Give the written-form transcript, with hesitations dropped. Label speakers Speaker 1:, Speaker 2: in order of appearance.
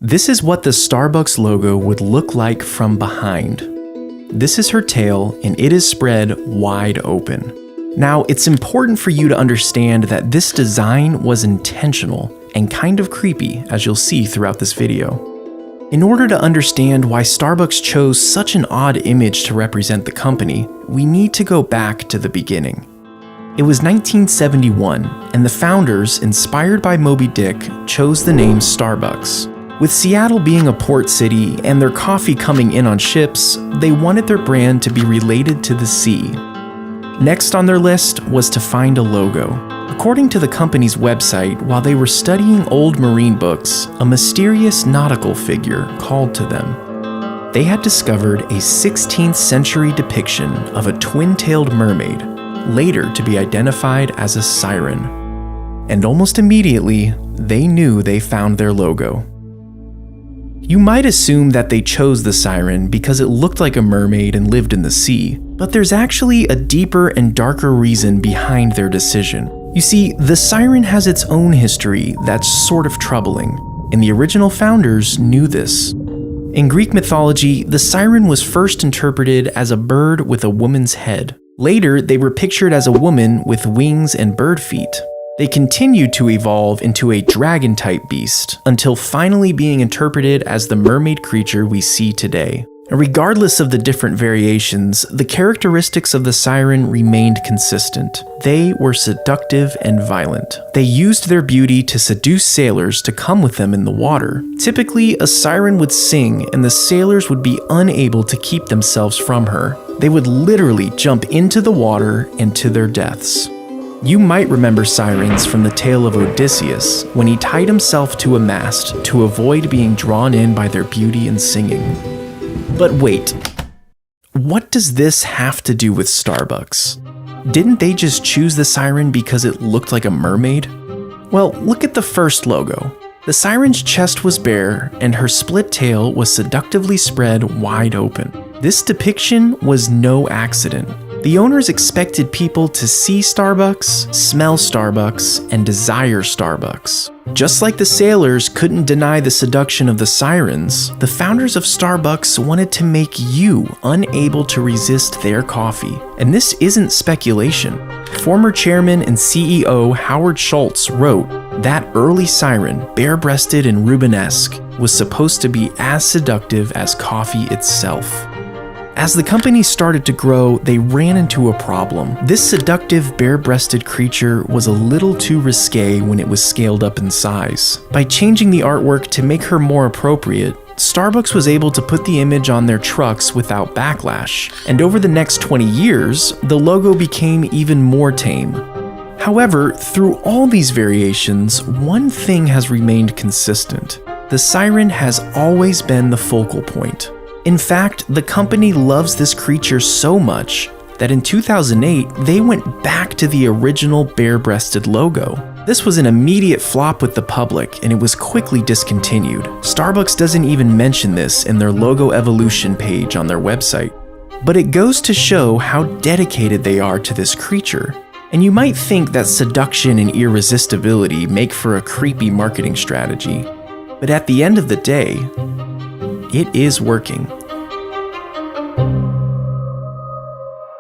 Speaker 1: This is what the Starbucks logo would look like from behind. This is her tail, and it is spread wide open. Now, it's important for you to understand that this design was intentional and kind of creepy, as you'll see throughout this video. In order to understand why Starbucks chose such an odd image to represent the company, we need to go back to the beginning. It was 1971, and the founders, inspired by Moby Dick, chose the name Starbucks. With Seattle being a port city and their coffee coming in on ships, they wanted their brand to be related to the sea. Next on their list was to find a logo. According to the company's website, while they were studying old marine books, a mysterious nautical figure called to them. They had discovered a 16th century depiction of a twin-tailed mermaid, later to be identified as a siren. And almost immediately, they knew they found their logo. You might assume that they chose the siren because it looked like a mermaid and lived in the sea, but there's actually a deeper and darker reason behind their decision. You see, the siren has its own history that's sort of troubling, and the original founders knew this. In Greek mythology, the siren was first interpreted as a bird with a woman's head. Later, they were pictured as a woman with wings and bird feet. They continued to evolve into a dragon-type beast, until finally being interpreted as the mermaid creature we see today. And regardless of the different variations, the characteristics of the siren remained consistent. They were seductive and violent. They used their beauty to seduce sailors to come with them in the water. Typically, a siren would sing and the sailors would be unable to keep themselves from her. They would literally jump into the water and to their deaths. You might remember sirens from the tale of Odysseus, when he tied himself to a mast to avoid being drawn in by their beauty and singing. But wait, what does this have to do with Starbucks? Didn't they just choose the siren because it looked like a mermaid? Well, look at the first logo. The siren's chest was bare, and her split tail was seductively spread wide open. This depiction was no accident. The owners expected people to see Starbucks, smell Starbucks, and desire Starbucks. Just like the sailors couldn't deny the seduction of the sirens, the founders of Starbucks wanted to make you unable to resist their coffee. And this isn't speculation. Former chairman and CEO Howard Schultz wrote that early siren, bare-breasted and Rubenesque, was supposed to be as seductive as coffee itself. As the company started to grow, they ran into a problem. This seductive, bare-breasted creature was a little too risque when it was scaled up in size. By changing the artwork to make her more appropriate, Starbucks was able to put the image on their trucks without backlash. And over the next 20 years, the logo became even more tame. However, through all these variations, one thing has remained consistent. The siren has always been the focal point. In fact, the company loves this creature so much that in 2008, they went back to the original bare-breasted logo. This was an immediate flop with the public, and it was quickly discontinued. Starbucks doesn't even mention this in their logo evolution page on their website. But it goes to show how dedicated they are to this creature. And you might think that seduction and irresistibility make for a creepy marketing strategy. But at the end of the day, it is working.